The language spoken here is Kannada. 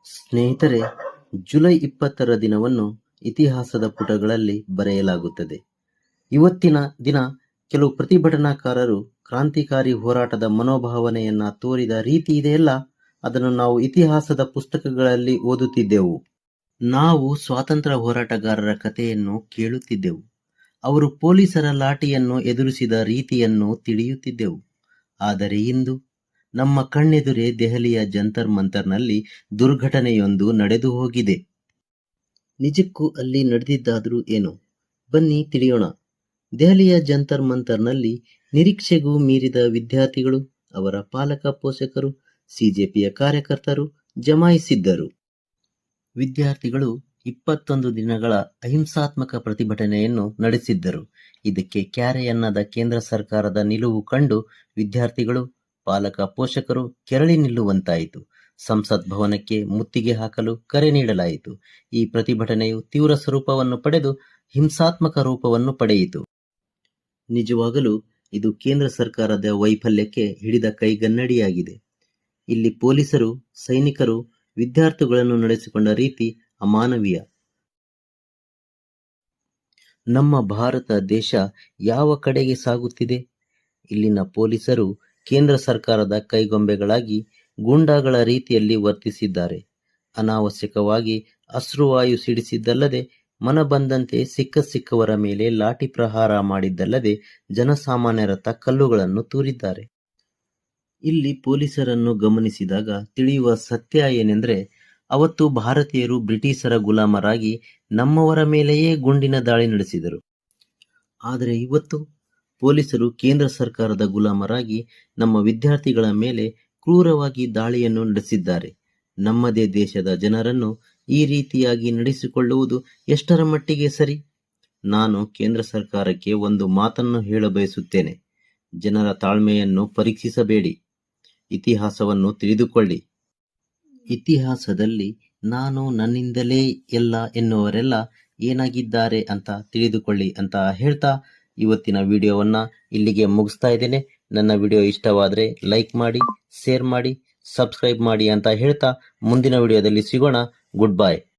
ಸ್ನೇಹಿತರೆ, ಜುಲೈ 20ರ ದಿನವನ್ನು ಇತಿಹಾಸದ ಪುಟಗಳಲ್ಲಿ ಬರೆಯಲಾಗುತ್ತದೆ. ಇವತ್ತಿನ ದಿನ ಕೆಲವು ಪ್ರತಿಭಟನಾಕಾರರು ಕ್ರಾಂತಿಕಾರಿ ಹೋರಾಟದ ಮನೋಭಾವನೆಯನ್ನ ತೋರಿದ ರೀತಿ ಇದೆಯಲ್ಲ, ಅದನ್ನು ನಾವು ಇತಿಹಾಸದ ಪುಸ್ತಕಗಳಲ್ಲಿ ಓದುತ್ತಿದ್ದೆವು. ನಾವು ಸ್ವಾತಂತ್ರ್ಯ ಹೋರಾಟಗಾರರ ಕಥೆಯನ್ನು ಕೇಳುತ್ತಿದ್ದೆವು. ಅವರು ಪೊಲೀಸರ ಲಾಠಿಯನ್ನು ಎದುರಿಸಿದ ರೀತಿಯನ್ನು ತಿಳಿಯುತ್ತಿದ್ದೆವು. ಆದರೆ ಇಂದು ನಮ್ಮ ಕಣ್ಣೆದುರೇ ದೆಹಲಿಯ ಜಂತರ್ ಮಂತರ್ನಲ್ಲಿ ದುರ್ಘಟನೆಯೊಂದು ನಡೆದು ಹೋಗಿದೆ. ನಿಜಕ್ಕೂ ಅಲ್ಲಿ ನಡೆದಿದ್ದಾದರೂ ಏನು? ಬನ್ನಿ ತಿಳಿಯೋಣ. ದೆಹಲಿಯ ಜಂತರ್ ಮಂತರ್ನಲ್ಲಿ ನಿರೀಕ್ಷೆಗೂ ಮೀರಿದ ವಿದ್ಯಾರ್ಥಿಗಳು, ಅವರ ಪಾಲಕ ಪೋಷಕರು, ಸಿಜೆಪಿಯ ಕಾರ್ಯಕರ್ತರು ಜಮಾಯಿಸಿದ್ದರು. ವಿದ್ಯಾರ್ಥಿಗಳು 21 ದಿನಗಳ ಅಹಿಂಸಾತ್ಮಕ ಪ್ರತಿಭಟನೆಯನ್ನು ನಡೆಸಿದ್ದರು. ಇದಕ್ಕೆ ಕ್ಯಾರೆ ಅನ್ನದ ಕೇಂದ್ರ ಸರ್ಕಾರದ ನಿಲುವು ಕಂಡು ವಿದ್ಯಾರ್ಥಿಗಳು, ಪಾಲಕ ಪೋಷಕರು ಕೆರಳಿ ನಿಲ್ಲುವಂತಾಯಿತು. ಸಂಸತ್ ಭವನಕ್ಕೆ ಮುತ್ತಿಗೆ ಹಾಕಲು ಕರೆ ನೀಡಲಾಯಿತು. ಈ ಪ್ರತಿಭಟನೆಯು ತೀವ್ರ ಸ್ವರೂಪವನ್ನು ಪಡೆದು ಹಿಂಸಾತ್ಮಕ ರೂಪವನ್ನು ಪಡೆಯಿತು. ನಿಜವಾಗಲೂ ಇದು ಕೇಂದ್ರ ಸರ್ಕಾರದ ವೈಫಲ್ಯಕ್ಕೆ ಹಿಡಿದ ಕೈಗನ್ನಡಿಯಾಗಿದೆ. ಇಲ್ಲಿ ಪೊಲೀಸರು, ಸೈನಿಕರು ವಿದ್ಯಾರ್ಥಿಗಳನ್ನು ನಡೆಸಿಕೊಂಡ ರೀತಿ ಅಮಾನವೀಯ. ನಮ್ಮ ಭಾರತ ದೇಶ ಯಾವ ಕಡೆಗೆ ಸಾಗುತ್ತಿದೆ? ಇಲ್ಲಿನ ಪೊಲೀಸರು ಕೇಂದ್ರ ಸರ್ಕಾರದ ಕೈಗೊಂಬೆಗಳಾಗಿ ಗೂಂಡಾಗಳ ರೀತಿಯಲ್ಲಿ ವರ್ತಿಸಿದ್ದಾರೆ. ಅನಾವಶ್ಯಕವಾಗಿ ಅಶ್ರುವಾಯು ಸಿಡಿಸಿದ್ದಲ್ಲದೆ, ಮನಬಂದಂತೆ ಸಿಕ್ಕವರ ಮೇಲೆ ಲಾಠಿ ಪ್ರಹಾರ ಮಾಡಿದ್ದಲ್ಲದೆ, ಜನಸಾಮಾನ್ಯರತ್ತ ಕಲ್ಲುಗಳನ್ನು ತೂರಿದ್ದಾರೆ. ಇಲ್ಲಿ ಪೊಲೀಸರನ್ನು ಗಮನಿಸಿದಾಗ ತಿಳಿಯುವ ಸತ್ಯ ಏನೆಂದರೆ, ಅವತ್ತು ಭಾರತೀಯರು ಬ್ರಿಟಿಷರ ಗುಲಾಮರಾಗಿ ನಮ್ಮವರ ಮೇಲೆಯೇ ಗುಂಡಿನ ದಾಳಿ ನಡೆಸಿದರು. ಆದರೆ ಇವತ್ತು ಪೊಲೀಸರು ಕೇಂದ್ರ ಸರ್ಕಾರದ ಗುಲಾಮರಾಗಿ ನಮ್ಮ ವಿದ್ಯಾರ್ಥಿಗಳ ಮೇಲೆ ಕ್ರೂರವಾಗಿ ದಾಳಿಯನ್ನು ನಡೆಸಿದ್ದಾರೆ. ನಮ್ಮದೇ ದೇಶದ ಜನರನ್ನು ಈ ರೀತಿಯಾಗಿ ನಡೆಸಿಕೊಳ್ಳುವುದು ಎಷ್ಟರ ಮಟ್ಟಿಗೆ ಸರಿ? ನಾನು ಕೇಂದ್ರ ಸರ್ಕಾರಕ್ಕೆ ಒಂದು ಮಾತನ್ನು ಹೇಳಬಯಸುತ್ತೇನೆ. ಜನರ ತಾಳ್ಮೆಯನ್ನು ಪರೀಕ್ಷಿಸಬೇಡಿ. ಇತಿಹಾಸವನ್ನು ತಿಳಿದುಕೊಳ್ಳಿ. ಇತಿಹಾಸದಲ್ಲಿ ನಾನು, ನನ್ನಿಂದಲೇ ಎಲ್ಲ ಎನ್ನುವರೆಲ್ಲ ಏನಾಗಿದ್ದಾರೆ ಅಂತ ತಿಳಿದುಕೊಳ್ಳಿ ಅಂತ ಹೇಳ್ತಾ ಇವತ್ತಿನ ವಿಡಿಯೋವನ್ನ ಇಲ್ಲಿಗೆ ಮುಗಿಸ್ತಾ ಇದ್ದೇನೆ. ನನ್ನ ವಿಡಿಯೋ ಇಷ್ಟವಾದರೆ ಲೈಕ್ ಮಾಡಿ, ಶೇರ್ ಮಾಡಿ, ಸಬ್ಸ್ಕ್ರೈಬ್ ಮಾಡಿ ಅಂತ ಹೇಳ್ತಾ ಮುಂದಿನ ವಿಡಿಯೋದಲ್ಲಿ ಸಿಗೋಣ. Good bye.